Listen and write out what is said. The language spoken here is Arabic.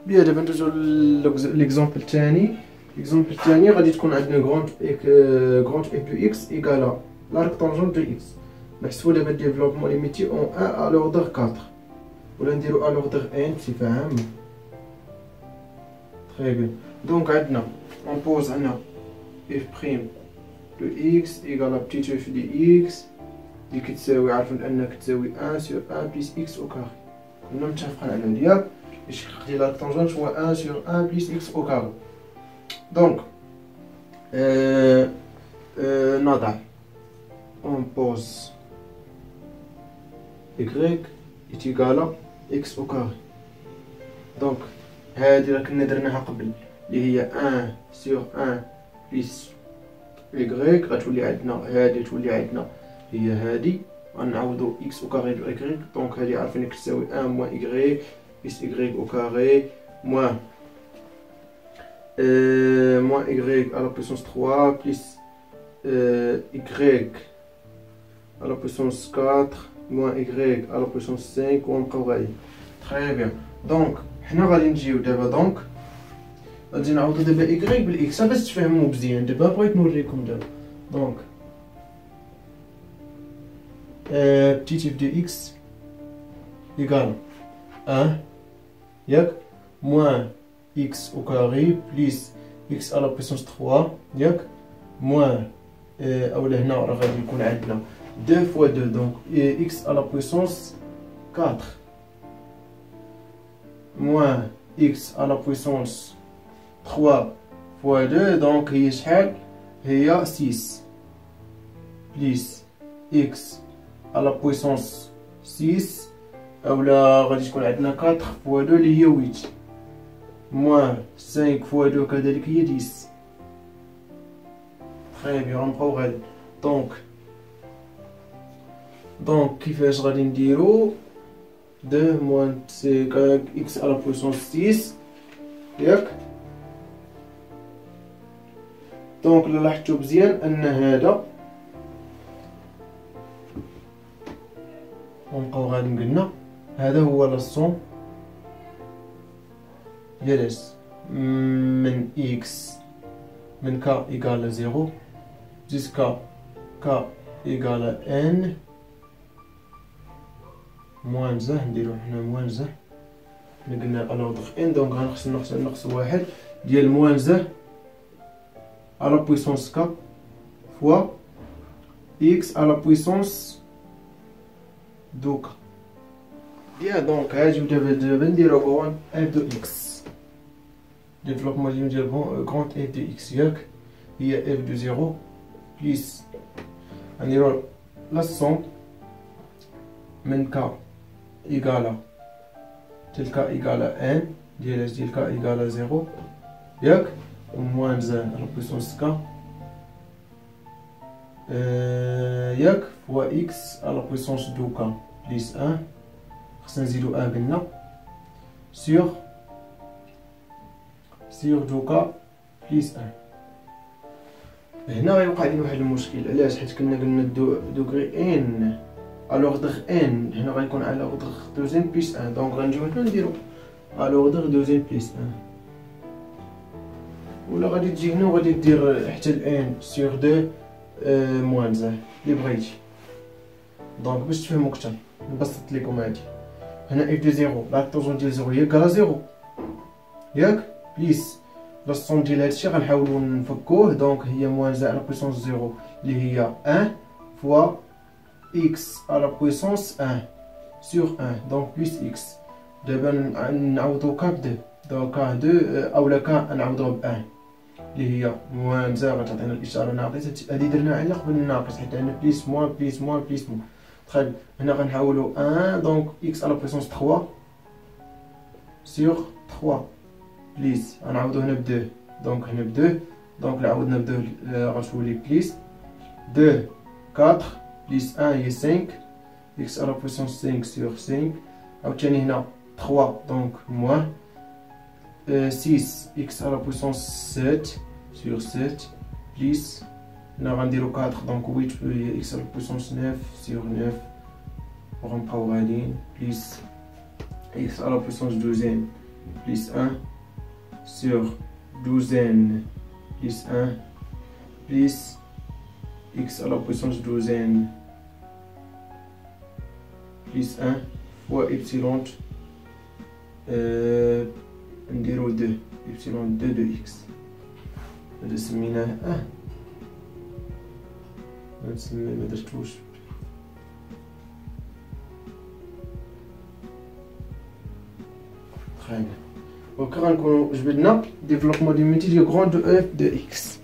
بيان دابا ندوزو ليكزومبل الثاني. ليكزومبل الثاني غادي تكون عندنا غروند اف دو اكس ايكالا لارك طونجون دو اكس. نحسبو دابا ديفلوبمون ليميتي اون 1 ا لوردر 4 ولا نديرو ا لوردر ان بصفه عامه. تري بيان. دونك عندنا اون بوز هنا اف بريم دو اكس ايكالا بتيت اف دي اكس اللي كتساوي عارفين انها كتساوي 1 سور 1 بليس اكس او كاري. كنا متفقين على هادي ياك. الشق ديال لارك طونجونت هو 1 سور 1 بليس اكس او كاري. دونك نضع اون بوز y est égal à x au carré. دونك هادي راه كنا درناها قبل اللي هي 1 سور 1 بليس y غتولي عندنا هادي تولي عندنا هي هادي غنعوضو x au carré دو y. دونك هادي عارفين كتساوي 1 موان y بليس y au carré موان y à la puissance 3 plus y à la puissance 4 moins y à la puissance 5 ونبقاو غادي. تري بيان. دونك حنا غادي نجيو دابا دونك غادي نعوضو دابا y بالاكس باش تفهمو مزيان. دابا بغيت نوريكم دابا دونك بتيت اف دو اكس ايكال 1 ياك موان x au carré plus x à la puissance 3 ياك موان اولا هنا راه غادي يكون عندنا 2 fois 2 donc x à la puissance 4 moins x à la puissance 3 fois 2 donc هي شحال هي 6 plus x à la puissance 6 اولا غادي تكون عندنا 4 fois 2 اللي هي 8 moins 5 fois 2 كذلك هي 10. تري بيان غنبقاو غادي. دونك كيفاش غادي نديرو 2 موان سي x على بويسونس 6 ياك. دونك الا لاحظتو مزيان ان هذا غنبقاو غادي قلنا هذا هو لاسون ديال اس من اكس من k ايكال 0 جيسكا k ايكال ان موان زه. نديرو حنا موان زه قلنا الوضع ان. دونك غنخصو نقص واحد ديال موان زه على بويسونس k فوا اكس على بويسونس دو k. بيان. دونك هاجيو دابا نديرو غون اف دو اكس ديفلوبمون ديال غروند اف دو اكس ياك هي اف دو 0 بليس غنديرو لاسون من k ايكالا تل k ايكالا ان ديال اش ديال k ايكالا 0 ياك موان زه على بويسونس k ياك فوا اكس على بويسونس دو k بليس 1 خصنا نزيدو 1 قلنا سور دو k بليس 1. هنا غيوقع لي واحد المشكل. علاش؟ حيت كنا قلنا دوغري ان الوغدغ ان هنا غيكون على وغدغ دوزين بليس 1. دونك غنجيو هنا نديرو الوغدغ دوزين بليس 1 ولا غادي تجي هنا وغادي دير حتى الان سور 2 موان زه اللي بغيتي. دونك باش تفهمو كتر نبسط لكم هادي. هنا اف دو 0 لا طونجون ديال 0 هي كالا 0 ياك بليس لاسون ديال هادشي غنحاولو نفكوه. دونك هي موان زه على بويسونس 0 اللي هي 1 فوا اكس على بويسونس 1 سور 1 دونك بليس اكس. دابا نعوضو ك ب 2 دونك ك 2 اولا ك نعوضوه ب 1 اللي هي موان زه غتعطينا الاشاره ناقصه. هادي درناها على قبل الناقص حيت عندنا بليس موان بليس موان بليس موان. تخيل هنا غنحاولو 1 دونك اكس على بويسونس 3 سور 3 بليس غنعوضو هنا ب 2 دونك هنا ب 2 دونك لا عوضنا ب 2 غتولي بليس 2 4 بليس 1 هي 5 اكس على بويسونس 5 سور 5 عاوتاني هنا 3 دونك موان 6 اكس على بويسونس 7 سور 7 بليس هنا غنديرو 4 دونك 8 اكس على بويسونس 9 سور 9 وغنبقاو غاديين بليس اكس على بويسونس 12 plus 1 sur douzaine plus 1 plus x à la puissance douzaine plus 1 fois epsilon نديرو 2 epsilon 2 de x هذا سميناه نسمي ما درتوش très bien. Donc غنكونو جبدنا développement du multiplie grand de f de x.